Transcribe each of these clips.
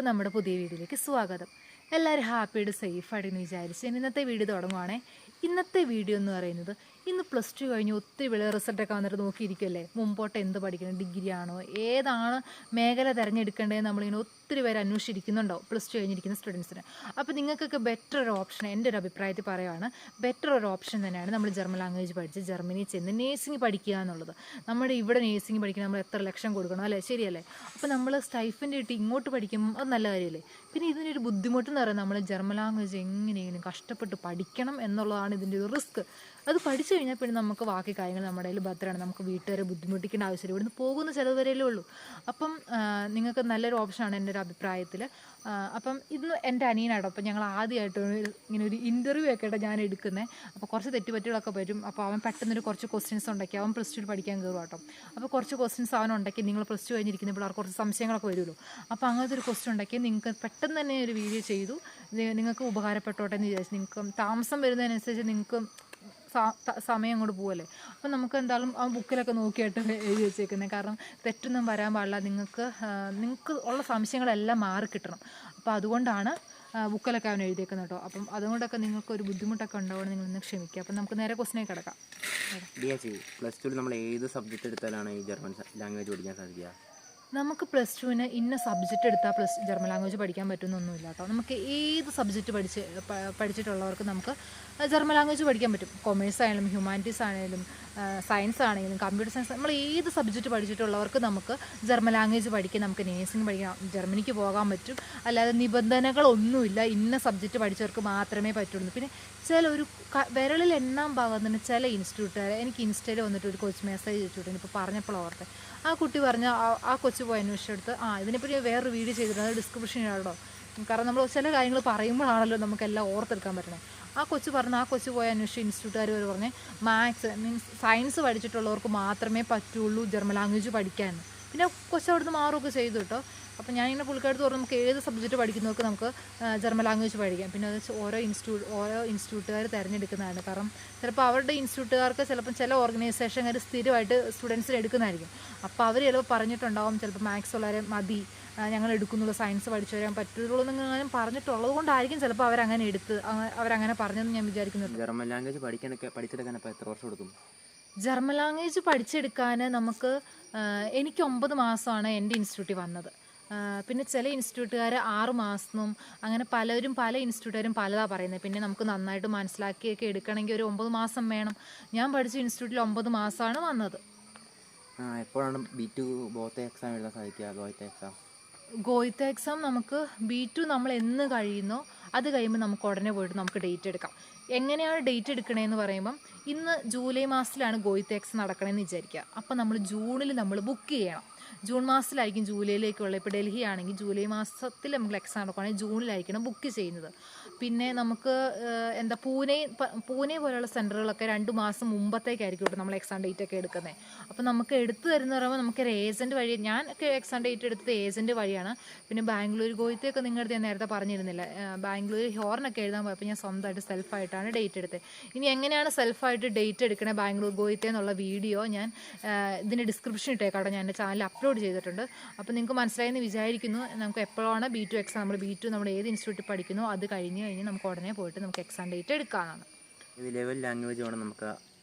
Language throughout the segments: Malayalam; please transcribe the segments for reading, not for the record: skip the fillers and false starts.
എല്ലാവർക്കും നമ്മുടെ പുതിയ വീഡിയോയിലേക്ക് സ്വാഗതം. എല്ലാവരും ഹാപ്പിയായിട്ട് സേഫായിട്ടെന്ന് വിചാരിച്ച് ഇന്നത്തെ വീഡിയോ തുടങ്ങുവാണേ. ഇന്നത്തെ വീഡിയോ എന്ന് പറയുന്നത് ഇന്ന് +2 കഴിഞ്ഞ് ഒത്തിരി വലിയ റിസൾട്ടൊക്കെ വന്നിട്ട് നോക്കിയിരിക്കുമല്ലേ, മുമ്പോട്ട് എന്ത് പഠിക്കണം, ഡിഗ്രി ആണോ, ഏതാണ് മേഖല തിരഞ്ഞെടുക്കേണ്ടതെന്ന് നമ്മളിങ്ങനെ ഒത്തിരി പേര് അന്വേഷിച്ചിരിക്കുന്നുണ്ടോ +2 കഴിഞ്ഞിരിക്കുന്ന സ്റ്റുഡൻസിന്. അപ്പോൾ നിങ്ങൾക്കൊക്കെ ബെറ്റർ ഒരു ഓപ്ഷൻ, എൻ്റെ ഒരു അഭിപ്രായത്തിൽ പറയുവാണ്, ബെറ്റർ ഒരു ഓപ്ഷൻ തന്നെയാണ് നമ്മൾ ജർമ്മൻ ലാംഗ്വേജ് പഠിച്ച് ജർമ്മനിയിൽ ചെന്ന് നേഴ്സിംഗ് പഠിക്കുക എന്നുള്ളത്. നമ്മുടെ ഇവിടെ നേഴ്സിംഗ് പഠിക്കാൻ നമ്മൾ എത്ര ലക്ഷം കൊടുക്കണം അല്ലേ, ശരിയല്ലേ? അപ്പോൾ നമ്മൾ സ്റ്റൈഫൻ്റ് ഇട്ട് ഇങ്ങോട്ട് പഠിക്കുമ്പോൾ അത് നല്ല കാര്യമല്ലേ. പിന്നെ ഇതിനൊരു ബുദ്ധിമുട്ടെന്ന് പറയുന്നത് നമ്മൾ ജർമ്മൻ ലാംഗ്വേജ് എങ്ങനെയെങ്കിലും കഷ്ടപ്പെട്ട് പഠിക്കണം എന്നുള്ളതാണ് ഇതിൻ്റെ ഒരു റിസ്ക്. അത് പഠിച്ചു കഴിഞ്ഞാൽ പിന്നെ നമുക്ക് ബാക്കി കാര്യങ്ങൾ നമ്മുടെ കയ്യിൽ ഭദ്രമാണ്, നമുക്ക് വീട്ടുകാരെ ബുദ്ധിമുട്ടിക്കേണ്ട ആവശ്യമില്ല, ഇവിടുന്ന് പോകുന്ന ചിലവ് വരെയല്ലേ ഉള്ളൂ. അപ്പം നിങ്ങൾക്ക് നല്ലൊരു ഓപ്ഷനാണ് എൻ്റെ ഒരു അഭിപ്രായത്തിൽ. അപ്പം ഇന്ന് എൻ്റെ അനിയനാട്ടോ, അപ്പം ഞങ്ങൾ ആദ്യമായിട്ട് ഇങ്ങനെ ഒരു ഇൻ്റർവ്യൂ ഒക്കെ ആയിട്ട് ഞാൻ എടുക്കുന്നത്. അപ്പോൾ കുറച്ച് തെറ്റുപറ്റുകളൊക്കെ വരും. അപ്പോൾ അവൻ പെട്ടെന്നൊരു കുറച്ച് ക്വസ്റ്റ്യൻസ് ഉണ്ടാക്കി, അവൻ +2 പഠിക്കാൻ കയറും കേട്ടോ. അപ്പോൾ കുറച്ച് ക്വസ്റ്റ്യൻസ് അവൻ ഉണ്ടാക്കി, നിങ്ങൾ +2 കഴിഞ്ഞിരിക്കുന്ന പിള്ളേർക്ക് കുറച്ച് സംശയങ്ങളൊക്കെ വരുമല്ലോ. അപ്പോൾ അങ്ങനത്തെ ഒരു ക്വസ്റ്റ്യൻ ഉണ്ടാക്കി നിങ്ങൾക്ക് പെട്ടെന്ന് തന്നെ ഒരു വീഡിയോ ചെയ്തു, നിങ്ങൾക്ക് ഉപകാരപ്പെട്ടോട്ടെ എന്ന് വിചാരിച്ചു. നിങ്ങൾക്ക് താമസം വരുന്നതിനനുസരിച്ച് നിങ്ങൾക്ക് സമയം അങ്ങോട്ട് പോവല്ലേ. അപ്പം നമുക്ക് എന്തായാലും ആ ബുക്കിലൊക്കെ നോക്കിയിട്ട് എഴുതി വെച്ചേക്കുന്നത്, കാരണം തെറ്റൊന്നും വരാൻ പാടില്ല, നിങ്ങൾക്ക് ഉള്ള സംശയങ്ങളെല്ലാം മാറി കിട്ടണം. അപ്പോൾ അതുകൊണ്ടാണ് ബുക്കിലൊക്കെ അവൻ എഴുതിയേക്കുന്നത് കേട്ടോ. അപ്പം അതുകൊണ്ടൊക്കെ നിങ്ങൾക്ക് ഒരു ബുദ്ധിമുട്ടൊക്കെ ഉണ്ടാവുകയാണ്, നിങ്ങളൊന്ന് ക്ഷമിക്കുക. അപ്പം നമുക്ക് നേരെ ക്വസ്റ്റിനേക്ക് കിടക്കാം. +2 നമ്മൾ ഏത് സബ്ജക്റ്റ് എടുത്താലാണ് ഈ ജർമ്മൻ ലാംഗ്വേജ് പഠിക്കാൻ സാധിക്കുക? നമുക്ക് +2 ഇന്ന സബ്ജക്റ്റ് എടുത്താൽ ജർമ്മൻ ലാംഗ്വേജ് പഠിക്കാൻ പറ്റുന്നൊന്നുമില്ല കേട്ടോ. നമുക്ക് ഏത് സബ്ജക്റ്റ് പഠിച്ചിട്ടുള്ളവർക്ക് നമുക്ക് ജർമ്മൻ ലാംഗ്വേജ് പഠിക്കാൻ പറ്റും. കൊമേഴ്സ് ആണെങ്കിലും ഹ്യൂമാനിറ്റീസ് ആണെങ്കിലും സയൻസ് ആണെങ്കിലും കമ്പ്യൂട്ടർ സയൻസ്, നമ്മൾ ഏത് സബ്ജക്റ്റ് പഠിച്ചിട്ടുള്ളവർക്ക് നമുക്ക് ജർമ്മൻ ലാംഗ്വേജ് പഠിക്കാം, നമുക്ക് നേഴ്സിംഗ് പഠിക്കാം, ജർമ്മനിക്ക് പോകാൻ പറ്റും. അല്ലാതെ നിബന്ധനകളൊന്നുമില്ല, ഇന്ന സബ്ജക്റ്റ് പഠിച്ചവർക്ക് മാത്രമേ പറ്റുള്ളൂ. പിന്നെ ഒരു വിരളിൽ എണ്ണാൻ പാകുന്നതിന് ചില ഇൻസ്റ്റിറ്റ്യൂട്ടുകാർ എനിക്ക് ഇൻസ്റ്റയിൽ വന്നിട്ട് ഒരു കൊച്ചു മെസ്സേജ് വെച്ചിട്ടുണ്ട്, ഇപ്പോൾ പറഞ്ഞപ്പോൾ ഓർത്തെ. ആ കുട്ടി പറഞ്ഞ ആ കൊച്ചു പോയി അന്വേഷിച്ചെടുത്ത് ഇതിനെപ്പറ്റി വേറൊരു വീഡിയോ ചെയ്തിട്ടുണ്ട്, അത് ഡിസ്ക്രിപ്ഷൻ ഇടാട്ടോ. കാരണം നമ്മൾ ചില കാര്യങ്ങൾ പറയുമ്പോഴാണല്ലോ നമുക്കെല്ലാം ഓർത്തെടുക്കാൻ പറ്റണേ. ആ കൊച്ചു പോയി അന്വേഷിച്ച ഇൻസ്റ്റിറ്റ്യൂട്ടുകാർ പറഞ്ഞ് മാത്സ് മീൻസ് സയൻസ് പഠിച്ചിട്ടുള്ളവർക്ക് മാത്രമേ പറ്റുള്ളൂ ജർമ്മൻ ലാംഗ്വേജ് പഠിക്കാൻ. പിന്നെ കൊച്ചു അവിടുന്ന് മാറുകയൊക്കെ ചെയ്തു കേട്ടോ. അപ്പോൾ ഞാനിങ്ങനെ പുള്ളിക്കാരത്ത് പറഞ്ഞു നമുക്ക് ഏത് സബ്ജക്റ്റ് പഠിക്കുന്നവർക്ക് നമുക്ക് ജർമ്മൻ ലാംഗ്വേജ് പഠിക്കാം. പിന്നെ അത് ഓരോ ഇൻസ്റ്റിറ്റ്യൂട്ടുകാർ തിരഞ്ഞെടുക്കുന്നതാണ്. കാരണം ചിലപ്പോൾ അവരുടെ ഇൻസ്റ്റിറ്റ്യൂട്ടുകാർക്ക് ചിലപ്പം ചില ഓർഗനൈസേഷൻകാർ സ്ഥിരമായിട്ട് സ്റ്റുഡൻസിന് എടുക്കുന്നതായിരിക്കും. അപ്പോൾ അവർ ചിലപ്പോൾ പറഞ്ഞിട്ടുണ്ടാവും ചിലപ്പോൾ മാത്സ് ഉള്ളവരെ മതി, ഞങ്ങൾ എടുക്കുന്നുള്ളൂ, സയൻസ് പഠിച്ചു വരാൻ പറ്റുള്ളൂ എന്നെങ്ങനെ പറഞ്ഞിട്ടുള്ളത് കൊണ്ടായിരിക്കും ചിലപ്പോൾ അവരങ്ങനെ പറഞ്ഞതെന്ന് ഞാൻ വിചാരിക്കുന്നത്. ജർമ്മൻ ലാംഗ്വേജ് പഠിച്ചെടുക്കാൻ അപ്പോൾ എത്ര വർഷം എടുക്കും? ജർമ്മൻ ലാംഗ്വേജ് പഠിച്ചെടുക്കാൻ എനിക്ക് 9 മാസമാണ് എൻ്റെ ഇൻസ്റ്റിറ്റ്യൂട്ടിൽ വന്നത്. പിന്നെ ചില ഇൻസ്റ്റിറ്റ്യൂട്ടുകാർ 6 മാസവും, അങ്ങനെ പല ഇൻസ്റ്റിറ്റ്യൂട്ടുകാരും പലതാണ് പറയുന്നത്. പിന്നെ നമുക്ക് നന്നായിട്ട് മനസ്സിലാക്കിയൊക്കെ എടുക്കണമെങ്കിൽ ഒരു 9 മാസം വേണം. ഞാൻ പഠിച്ച ഇൻസ്റ്റിറ്റ്യൂട്ടിൽ 9 മാസമാണ് വന്നത്. എപ്പോഴാണ് B2 ബോത്ത് എക്സാം എഴുതാൻ സാധിക്കുക? ഗോയിത്ത എക്സാം നമുക്ക് B2 നമ്മൾ എന്ന് കഴിയുന്നോ അത് കഴിയുമ്പോൾ നമുക്ക് ഉടനെ പോയിട്ട് നമുക്ക് ഡേറ്റ് എടുക്കാം. എങ്ങനെയാണ് ഡേറ്റ് എടുക്കണതെന്ന് പറയുമ്പം ഇന്ന് ജൂലൈ മാസത്തിലാണ് ഗോയിത്ത എക്സാം നടക്കണമെന്ന് വിചാരിക്കുക. അപ്പം നമ്മൾ ജൂണിൽ നമ്മൾ ബുക്ക് ചെയ്യണം. ജൂൺ മാസത്തിലായിരിക്കും ജൂലൈയിലേക്കുള്ള. ഇപ്പോൾ ഡൽഹി ആണെങ്കിൽ ജൂലൈ മാസത്തിൽ നമുക്ക് എക്സാം നടക്കുകയാണെങ്കിൽ ജൂണിലായിരിക്കണം ബുക്ക് ചെയ്യുന്നത്. പിന്നെ നമുക്ക് പൂനെ പോലെയുള്ള സെൻറ്ററുകളൊക്കെ 2 മാസം മുമ്പത്തേക്കായിരിക്കും കേട്ടോ നമ്മൾ എക്സാം ഡേറ്റ് ഒക്കെ എടുക്കുന്നത്. അപ്പോൾ നമുക്ക് എടുത്തു തരുന്ന പറയുമ്പോൾ നമുക്കൊരു ഏജൻറ്റ് വഴി, ഞാൻ എക്സാം ഡേറ്റ് എടുത്തത് ഏജൻറ്റ് വഴിയാണ്. പിന്നെ ബാംഗ്ലൂർ ഗോയിത്തയൊക്കെ നിങ്ങളുടെ അടുത്ത് ഞാൻ നേരത്തെ പറഞ്ഞിരുന്നില്ല, ബാംഗ്ലൂർ ഹോർണൊക്കെ എഴുതാൻ പോയപ്പോൾ ഞാൻ സ്വന്തമായിട്ട് സെൽഫായിട്ടാണ് ഡേറ്റ് എടുത്തത്. ഇനി എങ്ങനെയാണ് സെൽഫായിട്ട് ഡേറ്റ് എടുക്കണേ ബാംഗ്ലൂർ ഗോയിത്ത എന്നുള്ള വീഡിയോ ഞാൻ ഇതിൻ്റെ ഡിസ്ക്രിപ്ഷൻ ഇട്ടേക്കാട്ടോ, ഞാൻ എൻ്റെ ചാനലിൽ അപ്ലോഡ് ചെയ്തിട്ടുണ്ട്. അപ്പോൾ നിങ്ങൾക്ക് മനസ്സിലായെന്ന് വിചാരിക്കുന്നു. നമുക്ക് എപ്പോഴാണ് B2 എക്സാം, നമ്മൾ ഏത് ഇൻസ്റ്റിറ്റ്യൂട്ടിൽ പഠിക്കുന്നോ അത് കഴിഞ്ഞ് നമുക്ക് ഉടനെ പോയിട്ട് നമുക്ക് എക്സാം ഡേറ്റ് എടുക്കാനാണ്. ഇത് ലെവൽ ലാംഗ്വേജ് വേണം നമുക്ക്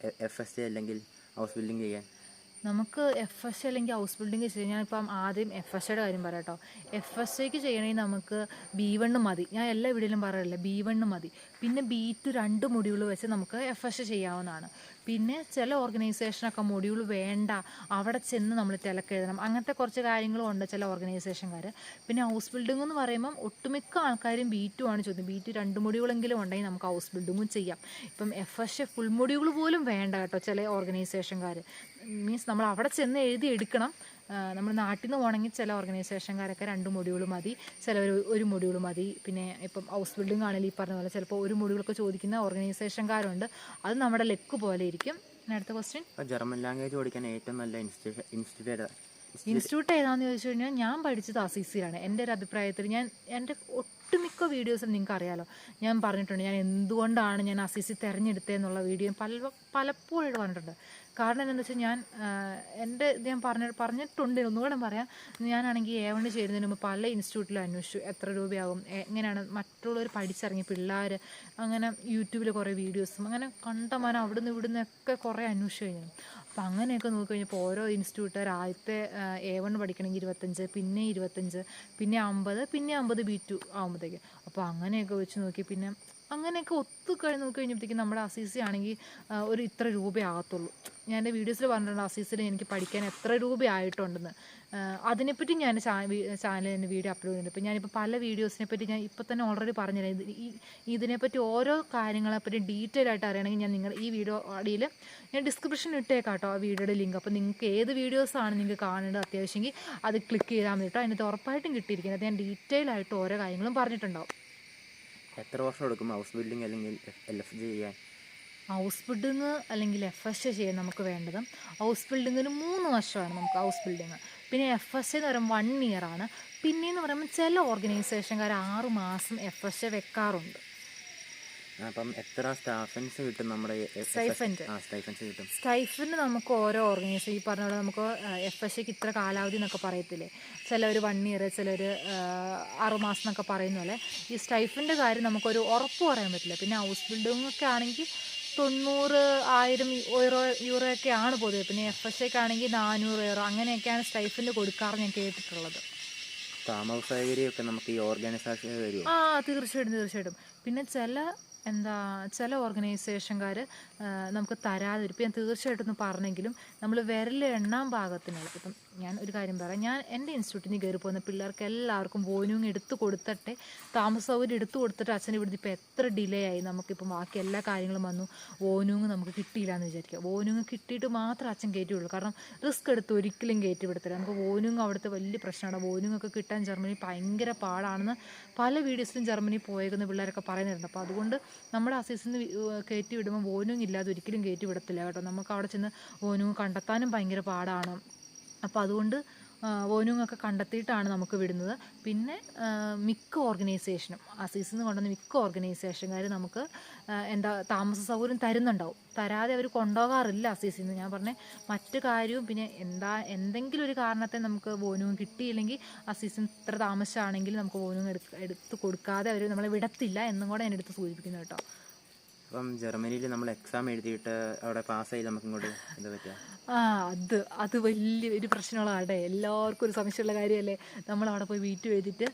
FSA അല്ലെങ്കിൽ ഹൗസ് ബിൽഡിംഗ് ചെയ്യാൻ. നമുക്ക് FSA അല്ലെങ്കിൽ ഹൗസ് ബിൽഡിംഗ് ചെയ്യാൻ, ഞാനിപ്പം ആദ്യം FSAയുടെ കാര്യം പറയാം കേട്ടോ. FSAക്ക് ചെയ്യണമെങ്കിൽ നമുക്ക് B1 മതി. ഞാൻ എല്ലാ വീഡിയോയിലും പറയില്ല, B1 മതി. പിന്നെ B2 2 മൊഡ്യൂൾ വെച്ച് നമുക്ക് FSA ചെയ്യാവുന്നതാണ്. പിന്നെ ചില ഓർഗനൈസേഷനൊക്കെ മൊഡ്യൂൾ വേണ്ട, അവിടെ ചെന്ന് നമ്മൾ തിലക്കെഴുതണം, അങ്ങനത്തെ കുറച്ച് കാര്യങ്ങളും ഉണ്ട് ചില ഓർഗനൈസേഷൻകാർ. പിന്നെ ഹൗസ് ബിൽഡിംഗ് എന്ന് പറയുമ്പം ഒട്ടുമിക്ക ആൾക്കാരും B2 ആണ് ചോദ്യം. B2 2 മൊഡ്യൂളെങ്കിലും ഉണ്ടെങ്കിൽ നമുക്ക് ഹൗസ് ബിൽഡിങ്ങും ചെയ്യാം. ഇപ്പം FSA ഫുൾ മൊഡ്യൂൾ പോലും വേണ്ട കേട്ടോ ചില ഓർഗനൈസേഷൻകാർ. മീൻസ് നമ്മൾ അവിടെ ചെന്ന് എഴുതി എടുക്കണം. നമ്മൾ നാട്ടിൽ നിന്ന് പോകണമെങ്കിൽ ചില ഓർഗനൈസേഷൻകാരൊക്കെ 2 മൊഡ്യൂൾ മതി, ചിലവർ 1 മൊഡ്യൂൾ മതി. പിന്നെ ഇപ്പം ഹൗസ് ബിൽഡിംഗ് ആണെങ്കിൽ ഈ പറഞ്ഞ പോലെ ചിലപ്പോൾ 1 മൊഡ്യൂളൊക്കെ ചോദിക്കുന്ന ഓർഗനൈസേഷൻകാരുണ്ട്. അത് നമ്മുടെ ലക്ക് പോലെ ഇരിക്കും. അടുത്ത ക്വസ്റ്റ്യൻ, ജർമ്മൻ ലാംഗ്വേജ് പഠിക്കാൻ ഏറ്റവും നല്ല ഇൻസ്റ്റിറ്റ്യൂട്ട് ഏതാണെന്ന് ചോദിച്ചു കഴിഞ്ഞാൽ ഞാൻ പഠിച്ചത് ACC-യിലാണ്. എൻ്റെ ഒരു അഭിപ്രായത്തിൽ എൻ്റെ ഒട്ടുമിക്ക വീഡിയോസിൽ നിങ്ങൾക്ക് അറിയാലോ, ഞാൻ പറഞ്ഞിട്ടുണ്ട് ഞാൻ എന്തുകൊണ്ടാണ് ഞാൻ അസീസി തിരഞ്ഞെടുത്തതെന്നുള്ള വീഡിയോ പലപ്പോഴും പറഞ്ഞിട്ടുണ്ട്. കാരണം എന്താണെന്ന് വെച്ചാൽ എൻ്റെ ഇത് ഞാൻ പറഞ്ഞിട്ടുണ്ട്, ഒന്നുകൂടെ പറയാം. ഞാനാണെങ്കിൽ A1 ചേരുന്നതിന് മുമ്പ് പല ഇൻസ്റ്റിറ്റ്യൂട്ടിലും അന്വേഷിച്ചു എത്ര രൂപയാകും, എങ്ങനെയാണ് മറ്റുള്ളവർ പഠിച്ചിറങ്ങി പിള്ളേർ, അങ്ങനെ യൂട്യൂബിൽ കുറേ വീഡിയോസും അങ്ങനെ കണ്ടമാനം അവിടുന്ന് ഇവിടുന്നൊക്കെ കുറേ അന്വേഷിച്ചു കഴിഞ്ഞു. അപ്പം അങ്ങനെയൊക്കെ നോക്കിക്കഴിഞ്ഞപ്പോൾ ഓരോ ഇൻസ്റ്റിറ്റ്യൂട്ടുകാർ ആദ്യത്തെ A1 പഠിക്കണമെങ്കിൽ 25, പിന്നെ 25, പിന്നെ 50, പിന്നെ 50 B2 ആകുമ്പോഴത്തേക്ക്. അപ്പോൾ അങ്ങനെയൊക്കെ വെച്ച് നോക്കി, പിന്നെ അങ്ങനെയൊക്കെ നോക്കി കഴിഞ്ഞപ്പോഴത്തേക്കും നമ്മുടെ അസീസി ആണെങ്കിൽ ഒരു ഇത്ര രൂപയാകത്തുള്ളൂ. ഞാൻ എൻ്റെ വീഡിയോസിൽ പറഞ്ഞിട്ടുണ്ട് അസീസിൽ എനിക്ക് പഠിക്കാൻ എത്ര രൂപയായിട്ടുണ്ടെന്ന്. അതിനെപ്പറ്റി ഞാൻ ചാനലിൽ തന്നെ വീഡിയോ അപ്ലോഡ് ചെയ്യുന്നുണ്ട്. ഇപ്പോൾ ഞാനിപ്പോൾ പല വീഡിയോസിനെ പറ്റി ഞാൻ ഇപ്പോൾ തന്നെ ഓൾറെഡി പറഞ്ഞുതരാം. ഇതിനെപ്പറ്റി ഓരോ കാര്യങ്ങളെപ്പറ്റി ഡീറ്റെയിൽ ആയിട്ട് അറിയണമെങ്കിൽ ഞാൻ ഈ വീഡിയോ അടിയിൽ ഞാൻ ഡിസ്ക്രിപ്ഷനിൽ ഇട്ടേക്കാം കേട്ടോ ആ വീഡിയോയുടെ ലിങ്ക്. അപ്പോൾ നിങ്ങൾക്ക് ഏത് വീഡിയോസാണ് നിങ്ങൾക്ക് കാണേണ്ടത് അത്യാവശ്യമെങ്കിൽ അത് ക്ലിക്ക് ചെയ്താൽ മതി കേട്ടോ. അതിനകത്ത് ഉറപ്പായിട്ടും കിട്ടിയിരിക്കുന്നത് ഞാൻ ഡീറ്റെയിൽ ആയിട്ട് ഓരോ കാര്യങ്ങളും പറഞ്ഞിട്ടുണ്ടാവും. എത്ര വർഷം എടുക്കും ഹൗസ് ബിൽഡിംഗ് അല്ലെങ്കിൽ LFG ചെയ്യാൻ? ഹൗസ് ബിൽഡിങ് അല്ലെങ്കിൽ FSA ചെയ്യാൻ നമുക്ക് വേണ്ടത്, ഹൗസ് ബിൽഡിങ്ങിന് 3 വർഷമാണ് നമുക്ക് ഹൗസ് ബിൽഡിങ്. പിന്നെ FSA എന്ന് പറയുമ്പോൾ 1 ഇയർ ആണ്. പിന്നെയെന്ന് പറയുമ്പോൾ ചില ഓർഗനൈസേഷൻകാർ 6 മാസം FSA വെക്കാറുണ്ട്. അപ്പം എത്ര സ്റ്റാഫൻസ് കിട്ടും നമ്മുടെ സ്റ്റൈഫൻസ് കിട്ടും? സ്റ്റൈഫിന് നമുക്ക് ഓരോ ഓർഗനൈസേഷൻ ഈ പറഞ്ഞ പോലെ നമുക്ക് FSAക്ക് ഇത്ര കാലാവധി എന്നൊക്കെ പറയത്തില്ലേ, ചിലർ 1 ഇയർ, ചിലർ 6 മാസം എന്നൊക്കെ പറയുന്ന പോലെ ഈ സ്റ്റൈഫിൻ്റെ കാര്യം നമുക്കൊരു ഉറപ്പ് പറയാൻ പറ്റില്ല. പിന്നെ ഹൗസ് ബിൽഡിങ്ങൊക്കെ ആണെങ്കിൽ 90,000 യൂറോ ഒക്കെയാണ് പൊതുവെ. പിന്നെ FSAക്ക് ആണെങ്കിൽ 400 യൂറോ അങ്ങനെയൊക്കെയാണ് സ്റ്റൈഫിൻ്റെ കൊടുക്കാറ് ഞാൻ കേട്ടിട്ടുള്ളത്. താമസ സൗകര്യമൊക്കെ നമുക്ക് ഈ ഓർഗനൈസേഷൻ വരുമോ? തീർച്ചയായിട്ടും. പിന്നെ ചില ഓർഗനൈസേഷൻകാർ നമുക്ക് തരാതെ വരും. ഇപ്പം ഞാൻ തീർച്ചയായിട്ടും ഒന്ന് പറഞ്ഞെങ്കിലും നമ്മൾ വിരലെണ്ണാൻ പാകത്തിനുള്ള, ഇപ്പം ഞാൻ ഒരു കാര്യം പറയാം, ഞാൻ എൻ്റെ ഇൻസ്റ്റിറ്റ്യൂട്ടിൽ നിന്ന് കയറി പോകുന്ന പിള്ളേർക്ക് എല്ലാവർക്കും വോനൂങ് എടുത്ത് കൊടുത്തിട്ട്, താമസ സൗകര്യം എടുത്തു കൊടുത്തിട്ട് അച്ഛൻ ഇവിടുന്ന് ഇപ്പോൾ എത്ര ഡിലേ ആയി, നമുക്കിപ്പം ബാക്കി എല്ലാ കാര്യങ്ങളും വന്നു, വോനൂങ് നമുക്ക് കിട്ടിയില്ല എന്ന് വിചാരിക്കുക. വോനൂങ് കിട്ടിയിട്ട് മാത്രം അച്ഛൻ കയറ്റിയുള്ളൂ. കാരണം റിസ്ക് എടുത്ത് ഒരിക്കലും കയറ്റി വിടത്തില്ല. നമുക്ക് വോനൂങ് അവിടുത്തെ വലിയ പ്രശ്നമാണ്. വോനൂങ്ങൊക്കെ കിട്ടാൻ ജർമ്മനി ഭയങ്കര പാടാണെന്ന് പല വീഡിയോസിലും ജർമ്മനി പോയേക്കുന്ന പിള്ളേരൊക്കെ പറയുന്നുണ്ട്. അപ്പോൾ അതുകൊണ്ട് നമ്മുടെ അസീസിൽ നിന്ന് കയറ്റി വിടുമ്പോൾ വോനൂങ് ഇല്ലാതെ ഒരിക്കലും കയറ്റി വിടത്തില്ല കേട്ടോ. നമുക്ക് അവിടെ ചെന്ന് വോനൂങ് കണ്ടെത്താനും ഭയങ്കര പാടാണ്. അപ്പോൾ അതുകൊണ്ട് വോനൂങ്ങൊക്കെ കണ്ടെത്തിയിട്ടാണ് നമുക്ക് വിടുന്നത്. പിന്നെ മിക്ക ഓർഗനൈസേഷനും അസീസിൽ നിന്ന് കൊണ്ടുവന്ന മിക്ക ഓർഗനൈസേഷൻകാർ നമുക്ക് താമസ സൗകര്യം തരുന്നുണ്ടാവും. തരാതെ അവർ കൊണ്ടുപോകാറില്ല അസീസിൽ നിന്ന്. ഞാൻ പറഞ്ഞ മറ്റു കാര്യവും പിന്നെ എന്തെങ്കിലും ഒരു കാരണത്തെ നമുക്ക് വോനൂങ് കിട്ടിയില്ലെങ്കിൽ അസീസിന് ഇത്ര താമസമാണെങ്കിൽ നമുക്ക് വോനൂങ് എടുത്ത് കൊടുക്കാതെ അവർ നമ്മളെ വിടത്തില്ല എന്നും കൂടെ ഞാൻ എടുത്ത് സൂചിപ്പിക്കുന്നു കേട്ടോ. അപ്പം ജർമ്മനിയിൽ നമ്മൾ എക്സാം എഴുതിയിട്ട് അവിടെ പാസ്സായി നമുക്ക് ഇങ്ങോട്ട് എന്താ പറ്റുക? അത് വലിയൊരു പ്രശ്നമുള്ളതാണ്. എല്ലാവർക്കും ഒരു സംശയമുള്ള കാര്യമല്ലേ. നമ്മളവിടെ പോയി വീട്ടിൽ എഴുതിയിട്ട്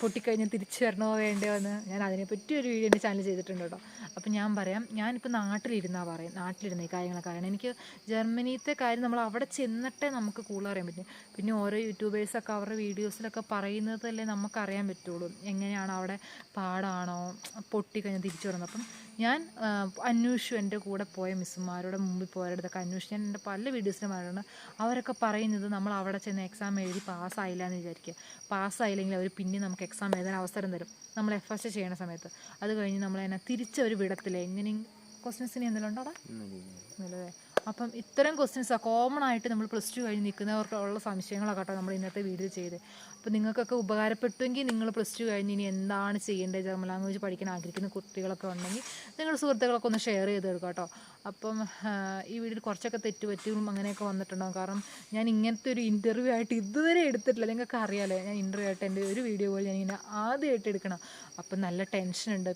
പൊട്ടിക്കഴിഞ്ഞാൽ തിരിച്ചു വരണോ വേണ്ടയോ എന്ന് ഞാൻ അതിനെപ്പറ്റി ഒരു വീഡിയോ എൻ്റെ ചാനൽ ചെയ്തിട്ടുണ്ട് കേട്ടോ. അപ്പം ഞാൻ പറയാം, ഞാനിപ്പോൾ നാട്ടിലിരുന്ന ഈ കാര്യങ്ങളൊക്കെ അറിയണം. എനിക്ക് ജർമ്മനിയിലത്തെ കാര്യം നമ്മൾ അവിടെ ചെന്നിട്ടേ നമുക്ക് കൂടുതൽ അറിയാൻ പറ്റും. പിന്നെ ഓരോ യൂട്യൂബേഴ്സൊക്കെ അവരുടെ വീഡിയോസിലൊക്കെ പറയുന്നതല്ലേ നമുക്കറിയാൻ പറ്റുള്ളൂ എങ്ങനെയാണ് അവിടെ പാടാണോ പൊട്ടിക്കഴിഞ്ഞാൽ തിരിച്ചു വരുന്നത്. അപ്പം ഞാൻ അന്വേഷിച്ചു, എൻ്റെ കൂടെ പോയ മിസ്സുമാരുടെ മുമ്പിൽ പോയവരുടെയൊക്കെ അന്വേഷിച്ചു. ഞാൻ എൻ്റെ പല വീഡിയോസിലും പറഞ്ഞിട്ടുണ്ട്. അവരൊക്കെ പറയുന്നത് നമ്മൾ അവിടെ ചെന്ന് എക്സാം എഴുതി പാസ്സായില്ല എന്ന് വിചാരിക്കുക. പാസ്സായില്ലെങ്കിൽ അവർ പിന്നെ നമുക്ക് എക്സാം എഴുതാൻ അവസരം തരും നമ്മൾ FSA ചെയ്യണ സമയത്ത്. അത് കഴിഞ്ഞ് നമ്മളതിനെ തിരിച്ചവർ വിടത്തില്ല. എങ്ങനെയും ക്വസ്റ്റ്യൻസിന് എന്തെങ്കിലും ഉണ്ടോ നല്ലതേ. അപ്പം ഇത്തരം ക്വസ്റ്റ്യൻസാണ് കോമൺ ആയിട്ട് നമ്മൾ +2 കഴിഞ്ഞ് നിൽക്കുന്നവർക്കുള്ള സംശയങ്ങളൊക്കെ കേട്ടോ നമ്മൾ ഇന്നത്തെ വീഡിയോ ചെയ്ത്. അപ്പോൾ നിങ്ങൾക്കൊക്കെ ഉപകാരപ്പെട്ടുവെങ്കിൽ നിങ്ങൾ +2 കഴിഞ്ഞ് ഇനി എന്താണ് ചെയ്യേണ്ടത്, ജർമ്മൻ ലാംഗ്വേജ് പഠിക്കാൻ ആഗ്രഹിക്കുന്ന കുട്ടികളൊക്കെ ഉണ്ടെങ്കിൽ നിങ്ങളുടെ സുഹൃത്തുക്കളൊക്കെ ഒന്ന് ഷെയർ ചെയ്ത് കൊടുക്കാം കേട്ടോ. അപ്പം ഈ വീഡിയോയിൽ കുറച്ചൊക്കെ തെറ്റുപറ്റിയും അങ്ങനെയൊക്കെ വന്നിട്ടുണ്ടാകും. കാരണം ഞാൻ ഇങ്ങനത്തെ ഒരു ഇൻ്റർവ്യൂ ആയിട്ട് ഇതുവരെ എടുത്തിട്ടില്ല. നിങ്ങൾക്ക് അറിയാമല്ലോ, ഞാൻ ഇൻ്റർവ്യൂ ആയിട്ട് എൻ്റെ ഒരു വീഡിയോ പോലും ഞാനിങ്ങനെ ആദ്യമായിട്ട് എടുക്കണം. അപ്പം നല്ല ടെൻഷനുണ്ട്.